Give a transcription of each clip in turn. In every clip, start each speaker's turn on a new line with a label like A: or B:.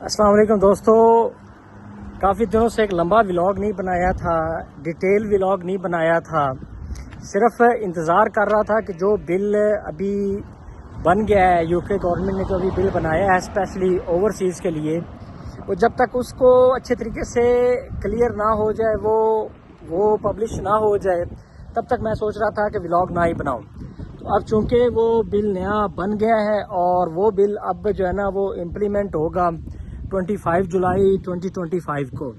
A: अस्सलाम वालेकुम दोस्तों। काफ़ी दिनों से एक लंबा व्लॉग नहीं बनाया था, डिटेल व्लॉग नहीं बनाया था। सिर्फ इंतज़ार कर रहा था कि जो बिल अभी बन गया है, यूके गवर्नमेंट ने जो अभी बिल बनाया है स्पेशली ओवरसीज़ के लिए, वो जब तक उसको अच्छे तरीके से क्लियर ना हो जाए, वो पब्लिश ना हो जाए, तब तक मैं सोच रहा था कि व्लॉग ना ही बनाऊं। तो अब चूँकि वो बिल नया बन गया है और वो बिल अब जो है ना वो इम्प्लीमेंट होगा 25 जुलाई 2025 को।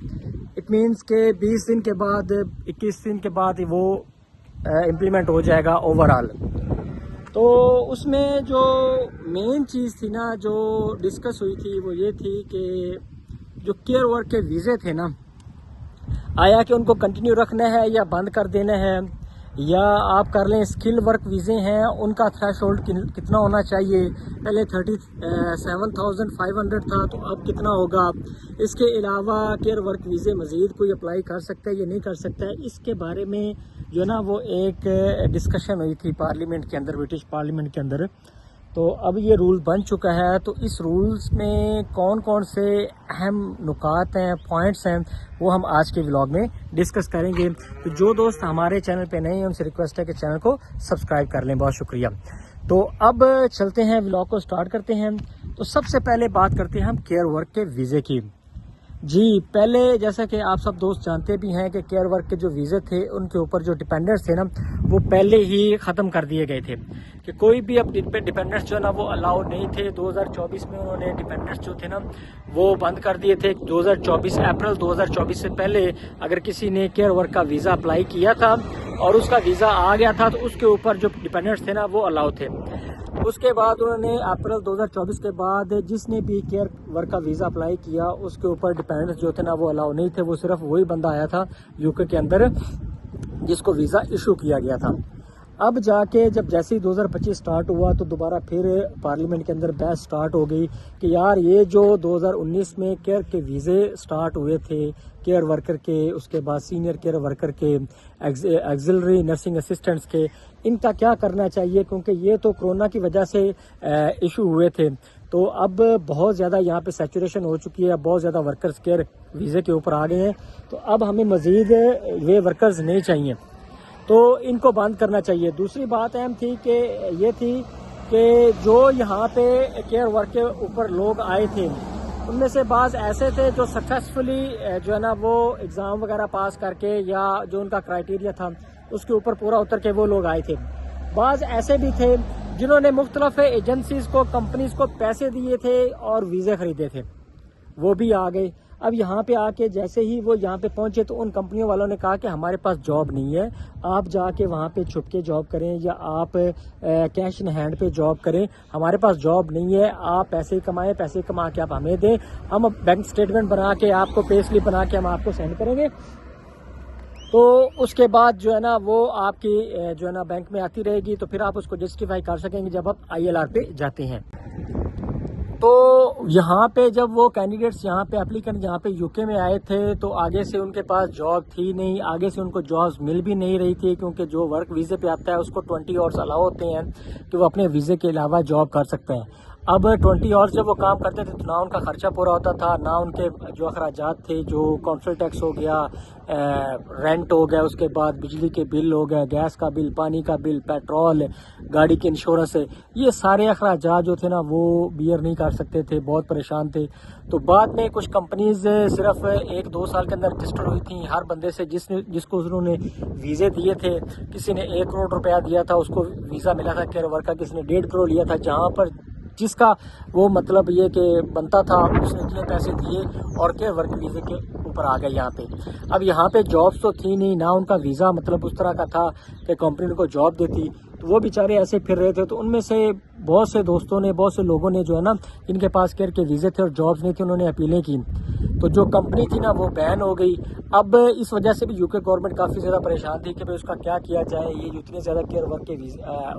A: इट मीन्स के 20 दिन के बाद, 21 दिन के बाद वो इम्प्लीमेंट हो जाएगा ओवरऑल। तो उसमें जो मेन चीज़ थी ना, जो डिस्कस हुई थी, वो ये थी कि जो केयर वर्क के वीज़े थे ना, आया कि उनको कंटिन्यू रखना है या बंद कर देना है, या आप कर लें। स्किल वर्क वीज़े हैं, उनका थ्रेशोल्ड कितना होना चाहिए? पहले 37,500 था, तो अब कितना होगा? इसके अलावा केयर वर्क वीज़े मज़ीद कोई अप्लाई कर सकता है या नहीं कर सकता है? इसके बारे में जो है ना वो एक डिस्कशन हुई थी पार्लियामेंट के अंदर, ब्रिटिश पार्लियामेंट के अंदर। तो अब ये रूल बन चुका है। तो इस रूल्स में कौन कौन से अहम नुकात हैं, पॉइंट्स हैं, वो हम आज के व्लॉग में डिस्कस करेंगे। तो जो दोस्त हमारे चैनल पे नए हैं, उनसे रिक्वेस्ट है कि चैनल को सब्सक्राइब कर लें। बहुत शुक्रिया। तो अब चलते हैं, व्लॉग को स्टार्ट करते हैं। तो सबसे पहले बात करते हैं हम केयर वर्क के वीज़े की। जी, पहले जैसा कि आप सब दोस्त जानते भी हैं कि केयर वर्क के जो वीज़े थे, उनके ऊपर जो डिपेंडेंट्स थे ना, वो पहले ही ख़त्म कर दिए गए थे कि कोई भी अब डिपेंडेंट्स जो है ना वो अलाउ नहीं थे। 2024 में उन्होंने डिपेंडेंट्स जो थे ना वो बंद कर दिए थे। 2024 अप्रैल 2024 से पहले अगर किसी ने केयर वर्क का वीज़ा अप्लाई किया था और उसका वीज़ा आ गया था, तो उसके ऊपर जो डिपेंडेंट्स थे ना वो अलाउ थे। उसके बाद उन्होंने अप्रैल 2024 के बाद जिसने भी केयर वर्क का वीज़ा अप्लाई किया, उसके ऊपर डिपेंडेंट्स जो थे ना वो अलाउ नहीं थे। वो सिर्फ वही बंदा आया था यूके के अंदर जिसको वीज़ा इशू किया गया था। अब जाके जब जैसे ही 2025 स्टार्ट हुआ, तो दोबारा फिर पार्लियामेंट के अंदर बहस स्टार्ट हो गई कि यार ये जो 2019 में केयर के वीज़े स्टार्ट हुए थे, केयर वर्कर के, उसके बाद सीनियर केयर वर्कर के, एक्सिलरी नर्सिंग असिस्टेंट्स के, इनका क्या करना चाहिए? क्योंकि ये तो कोरोना की वजह से इशू हुए थे। तो अब बहुत ज़्यादा यहाँ पे सैचुरेशन हो चुकी है, बहुत ज़्यादा वर्कर्स केयर वीज़े के ऊपर आ गए हैं। तो अब हमें मज़ीद वे वर्कर्स नहीं चाहिए, तो इनको बंद करना चाहिए। दूसरी बात अहम थी कि ये थी कि जो यहाँ पे केयर वर्क के ऊपर लोग आए थे, उनमें से बाज़ ऐसे थे जो सक्सेसफुली जो है ना वो एग्ज़ाम वगैरह पास करके, या जो उनका क्राइटेरिया था उसके ऊपर पूरा उतर के वो लोग आए थे। बाज़ ऐसे भी थे जिन्होंने मुख्तलिफ एजेंसीज़ को, कंपनीज़ को पैसे दिए थे और वीज़े ख़रीदे थे, वो भी आ गए। अब यहाँ पे आके जैसे ही वो यहाँ पे पहुंचे, तो उन कंपनियों वालों ने कहा कि हमारे पास जॉब नहीं है, आप जाके वहाँ पे छुप के जॉब करें या आप कैश इन हैंड पे जॉब करें, हमारे पास जॉब नहीं है, आप पैसे कमाएं, पैसे कमा के आप हमें दें, हम बैंक स्टेटमेंट बना के, आपको पे स्लिप बना के हम आपको सेंड करेंगे। तो उसके बाद जो है ना वो आपकी जो है ना बैंक में आती रहेगी, तो फिर आप उसको जस्टिफाई कर सकेंगे जब आप ILR पे जाते हैं। तो यहाँ पे जब वो कैंडिडेट्स यहाँ पे एप्लीकेंट यहाँ पे यूके में आए थे, तो आगे से उनके पास जॉब थी नहीं, आगे से उनको जॉब्स मिल भी नहीं रही थी, क्योंकि जो वर्क वीज़े पे आता है उसको 20 आवर्स अलाउ होते हैं कि वो अपने वीज़े के अलावा जॉब कर सकते हैं। अब 20 आवर्स जब वो काम करते थे, तो ना उनका खर्चा पूरा होता था, ना उनके जो अखराजात थे, जो काउंसिल टैक्स हो गया, रेंट हो गया, उसके बाद बिजली के बिल हो गए, गैस का बिल, पानी का बिल, पेट्रोल, गाड़ी की इंश्योरेंस, ये सारे अखराजात जो थे ना वो बियर नहीं कर सकते थे, बहुत परेशान थे। तो बाद में कुछ कंपनीज सिर्फ 1-2 साल के अंदर रजिस्टर हुई थी हर बंदे से जिसको उन्होंने वीज़े दिए थे। किसी ने 1 करोड़ रुपया दिया था, उसको वीज़ा मिला था केयर वर्क का, किसी ने 1.5 करोड़ लिया था, जहाँ पर जिसका वो मतलब ये कि बनता था, उसने इतने पैसे दिए और केयर वर्क वीज़े के ऊपर आ गए यहाँ पे। अब यहाँ पे जॉब्स तो थी नहीं, ना उनका वीज़ा मतलब उस तरह का था कि कंपनी उनको जॉब देती, तो वो बेचारे ऐसे फिर रहे थे। तो उनमें से बहुत से दोस्तों ने, बहुत से लोगों ने जो है ना, जिनके पास केयर के वीज़े थे और जॉब्स नहीं थी, उन्होंने अपीलें की। तो जो कंपनी थी ना वो बैन हो गई। अब इस वजह से भी यूके गवर्नमेंट काफ़ी ज़्यादा परेशान थी कि भाई उसका क्या किया जाए। ये जो इतने ज़्यादा केयर वर्क के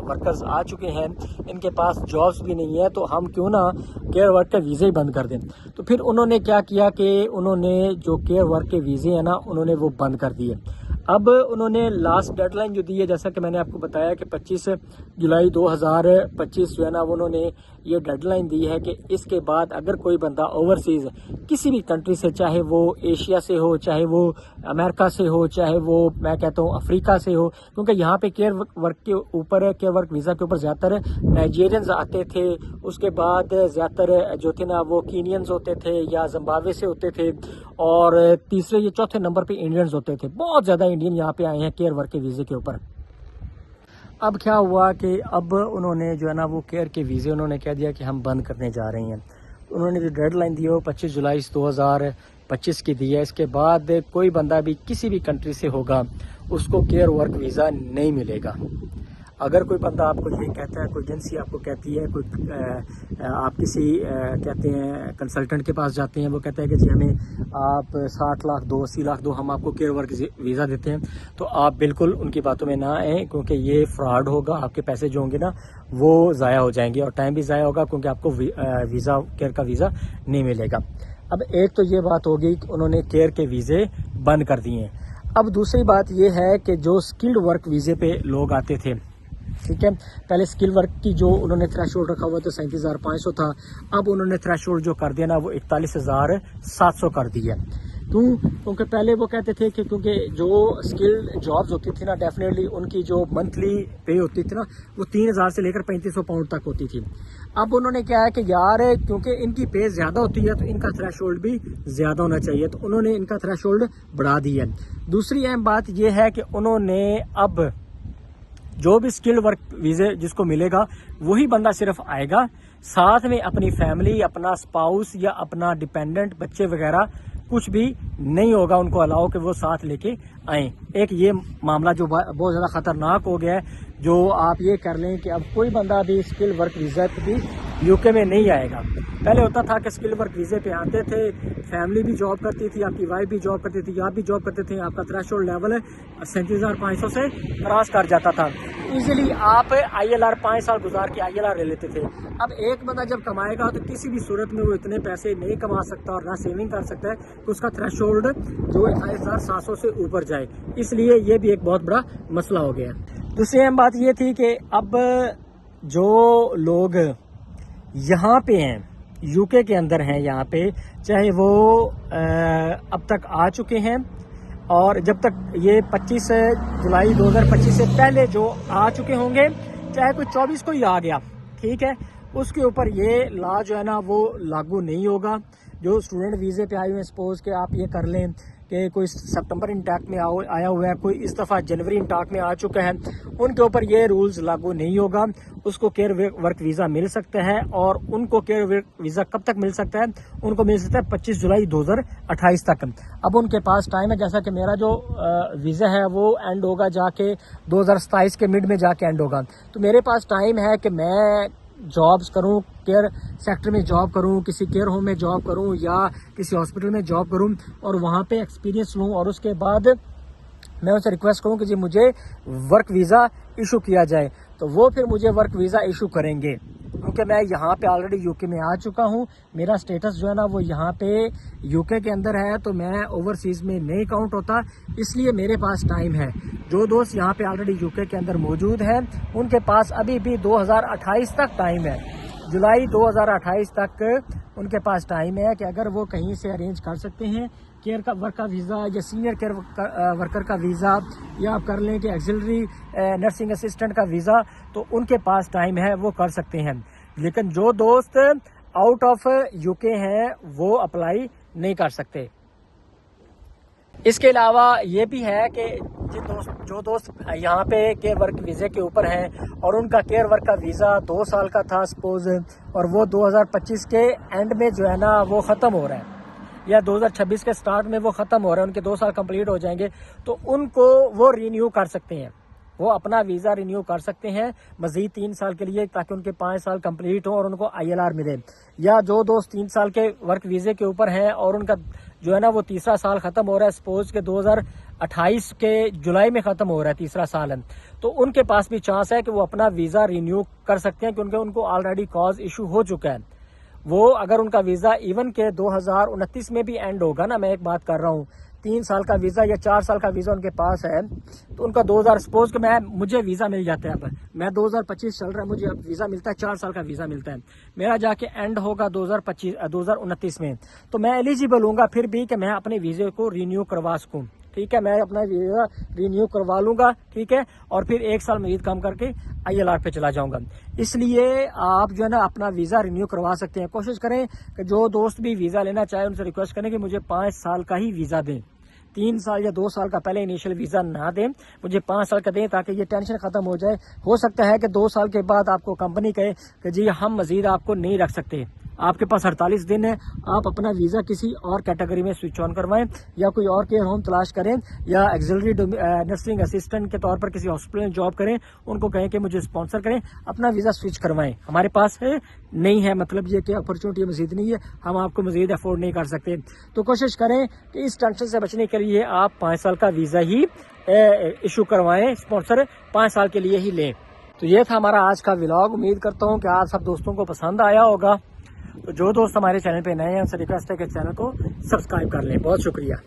A: वर्कर्स आ चुके हैं, इनके पास जॉब्स भी नहीं है, तो हम क्यों ना केयर वर्क के वीज़े ही बंद कर दें। तो फिर उन्होंने क्या किया कि उन्होंने जो केयर वर्क के वीज़े हैं ना, उन्होंने वो बंद कर दिए। अब उन्होंने लास्ट डेडलाइन जो दी है, जैसा कि मैंने आपको बताया कि 25 जुलाई 2025 जो है ना, उन्होंने ये डेडलाइन दी है कि इसके बाद अगर कोई बंदा ओवरसीज़ किसी भी कंट्री से, चाहे वो एशिया से हो, चाहे वो अमेरिका से हो, चाहे वो मैं कहता हूँ अफ्रीका से हो, क्योंकि यहाँ पे केयर वर्क के ऊपर, केयर वर्क वीज़ा के ऊपर ज़्यादातर नाइजीरियंस आते थे, उसके बाद ज़्यादातर जो थे ना वो कीनियंस होते थे या जिम्बाब्वे से होते थे, और तीसरे या चौथे नंबर पे इंडियंस होते थे। बहुत ज़्यादा इंडियन यहाँ पे आए हैं केयर वर्क के वीज़े के ऊपर। अब क्या हुआ कि अब उन्होंने जो है ना वो केयर के वीज़े उन्होंने कह दिया कि हम बंद करने जा रहे हैं। उन्होंने जो डेडलाइन दी है वो 25 जुलाई 2025 की दी है। इसके बाद कोई बंदा भी किसी भी कंट्री से होगा उसको केयर वर्क वीज़ा नहीं मिलेगा। अगर कोई बंदा आपको ये कहता है, कोई एजेंसी आपको कहती है, कोई आप किसी कहते हैं कंसल्टेंट के पास जाते हैं, वो कहता है कि जी हमें आप 60 लाख दो, 80 लाख दो, हम आपको केयर वर्क वीज़ा देते हैं, तो आप बिल्कुल उनकी बातों में ना आएँ, क्योंकि ये फ्रॉड होगा। आपके पैसे जो होंगे ना वो ज़ाया हो जाएंगे और टाइम भी ज़ाया होगा, क्योंकि आपको वीज़ा, केयर का वीज़ा नहीं मिलेगा। अब एक तो ये बात हो गई कि उन्होंने केयर के वीज़े बंद कर दिए। अब दूसरी बात ये है कि जो स्किल्ड वर्क वीज़े पे लोग आते थे, ठीक है, पहले स्किल वर्क की जो उन्होंने थ्रेशोल्ड रखा हुआ था 37,500 था, अब उन्होंने थ्रेशोल्ड जो कर दिया ना वो 41,700 कर दिया। क्योंकि पहले वो कहते थे कि क्योंकि जो स्किल जॉब्स होती थी ना, डेफिनेटली उनकी जो मंथली पे होती थी ना वो 3,000 से लेकर 3,500 पाउंड तक होती थी। अब उन्होंने क्या है कि यार क्योंकि इनकी पे ज़्यादा होती है तो इनका थ्रेशोल्ड भी ज़्यादा होना चाहिए, तो उन्होंने इनका थ्रेशोल्ड बढ़ा दिया। दूसरी अहम बात यह है कि उन्होंने अब जो भी स्किल वर्क वीज़े जिसको मिलेगा वही बंदा सिर्फ आएगा, साथ में अपनी फैमिली, अपना स्पाउस या अपना डिपेंडेंट बच्चे वगैरह कुछ भी नहीं होगा उनको अलाउ कि वो साथ लेके आए। एक ये मामला जो बहुत ज़्यादा ख़तरनाक हो गया है, जो आप ये कर लें कि अब कोई बंदा भी स्किल वर्क वीज़ा भी यूके में नहीं आएगा। पहले होता था कि स्किल वर्क वीज़े पे आते थे, फैमिली भी जॉब करती थी, आपकी वाइफ भी जॉब करती थी, आप भी जॉब करते थे, आपका थ्रेशोल्ड लेवल 37,500 से क्रॉस कर जाता था, इजीली आप ILR 5 साल गुजार के ILR ले लेते थे। अब एक बंदा जब कमाएगा तो किसी भी सूरत में वो इतने पैसे नहीं कमा सकता और ना सेविंग कर सकता है कि उसका थ्रेशोल्ड जो 28,700 से ऊपर जाए, इसलिए ये भी एक बहुत बड़ा मसला हो गया। दूसरी अहम बात ये थी कि अब जो लोग यहाँ पे हैं, यूके के अंदर हैं यहाँ पे, चाहे वो अब तक आ चुके हैं और जब तक ये 25 जुलाई 2025 से पहले जो आ चुके होंगे, चाहे कोई 24 को ही आ गया, ठीक है, उसके ऊपर ये लॉ जो है ना वो लागू नहीं होगा। जो स्टूडेंट वीज़े पे आए हुए हैं, सपोज के आप ये कर लें कि कोई सितंबर इंटाक में आया हुआ है, कोई इस दफ़ा जनवरी इंटाक में आ चुका है, उनके ऊपर ये रूल्स लागू नहीं होगा। उसको केयर वर्क वीज़ा मिल सकता है, और उनको केयर वर्क वीज़ा कब तक मिल सकता है? उनको मिल सकता है 25 जुलाई 2028 तक। अब उनके पास टाइम है, जैसा कि मेरा जो वीज़ा है वो एंड होगा जाके 2027 के मिड में जाके एंड होगा, तो मेरे पास टाइम है कि मैं जॉब्स करूं, केयर सेक्टर में जॉब करूं, किसी केयर होम में जॉब करूं या किसी हॉस्पिटल में जॉब करूं और वहां पे एक्सपीरियंस लूं, और उसके बाद मैं उनसे रिक्वेस्ट करूं कि जी मुझे वर्क वीज़ा इशू किया जाए, तो वो फिर मुझे वर्क वीज़ा इशू करेंगे। क्योंकि मैं यहाँ पे ऑलरेडी यूके में आ चुका हूँ, मेरा स्टेटस जो है ना वो यहाँ पे यूके के अंदर है, तो मैं ओवरसीज़ में नहीं काउंट होता, इसलिए मेरे पास टाइम है। जो दोस्त यहाँ पे ऑलरेडी यूके के अंदर मौजूद हैं उनके पास अभी भी 2028 तक टाइम है, जुलाई 2028 तक उनके पास टाइम है कि अगर वो कहीं से अरेंज कर सकते हैं केयर का वर्क का वीज़ा या सीनियर केयर वर्कर का वीज़ा, या आप कर लें कि एक्सिलरी नर्सिंग असिस्टेंट का वीज़ा, तो उनके पास टाइम है, वो कर सकते हैं। लेकिन जो दोस्त आउट ऑफ यूके हैं वो अप्लाई नहीं कर सकते। इसके अलावा ये भी है कि जो दोस्त यहाँ पे केयर वर्क वीज़े के ऊपर हैं और उनका केयर वर्क का वीज़ा 2 साल का था सपोज, और वो 2025 के एंड में जो है ना वो ख़त्म हो रहा है, या 2026 के स्टार्ट में वो ख़त्म हो रहा है, उनके 2 साल कंप्लीट हो जाएंगे, तो उनको वो रिन्यू कर सकते हैं, वो अपना वीज़ा रिन्यू कर सकते हैं मज़ीद 3 साल के लिए, ताकि उनके 5 साल कंप्लीट हो और उनको ILR मिले। या जो दोस्त 3 साल के वर्क वीज़े के ऊपर हैं और उनका जो है ना वो तीसरा साल ख़त्म हो रहा है, सपोज के 2028 के जुलाई में ख़त्म हो रहा है तीसरा साल है, तो उनके पास भी चांस है कि वो अपना वीज़ा रिन्यू कर सकते हैं, क्योंकि उनको ऑलरेडी कॉज इशू हो चुका है। वो अगर उनका वीज़ा इवन के 2029 में भी एंड होगा ना, मैं एक बात कर रहा हूँ 3 साल का वीज़ा या 4 साल का वीज़ा उनके पास है, तो उनका 2000 सपोज कि मुझे वीज़ा मिल जाता है, अब मैं 2025 चल रहा है, मुझे अब वीज़ा मिलता है, 4 साल का वीज़ा मिलता है, मेरा जाके एंड होगा 2029 में, तो मैं एलिजिबल हूँगा फिर भी कि मैं अपने वीज़े को रिन्यू करवा सकूँ। ठीक है, मैं अपना वीज़ा रिन्यू करवा लूँगा। ठीक है, और फिर 1 साल मजीद काम करके ILR पे चला जाऊँगा। इसलिए आप जो है ना अपना वीज़ा रिन्यू करवा सकते हैं। कोशिश करें कि जो दोस्त भी वीज़ा लेना चाहे उनसे रिक्वेस्ट करें कि मुझे 5 साल का ही वीज़ा दें, 3 साल या 2 साल का पहले इनिशियल वीज़ा ना दें, मुझे 5 साल का दें, ताकि ये टेंशन खत्म हो जाए। हो सकता है कि 2 साल के बाद आपको कंपनी कहे कि जी हम मजीद आपको नहीं रख सकते, आपके पास 48 दिन है, आप अपना वीज़ा किसी और कैटेगरी में स्विच ऑन करवाएं, या कोई और केयर होम तलाश करें, या एक्सिलरी नर्सिंग असिस्टेंट के तौर पर किसी हॉस्पिटल में जॉब करें, उनको कहें कि मुझे स्पॉन्सर करें, अपना वीज़ा स्विच करवाएं। हमारे पास है नहीं है, मतलब ये कि अपॉर्चुनिटी मजीद नहीं है, हम आपको मजीद अफोर्ड नहीं कर सकते। तो कोशिश करें कि इस टेंशन से बचने के लिए आप 5 साल का वीज़ा ही इशू करवाएं, स्पॉन्सर 5 साल के लिए ही लें। तो ये था हमारा आज का व्लॉग। उम्मीद करता हूँ कि आप सब दोस्तों को पसंद आया होगा। तो जो दोस्त हमारे चैनल पे नए हैं उनसे रिक्वेस्ट है कि चैनल को सब्सक्राइब कर लें। बहुत शुक्रिया।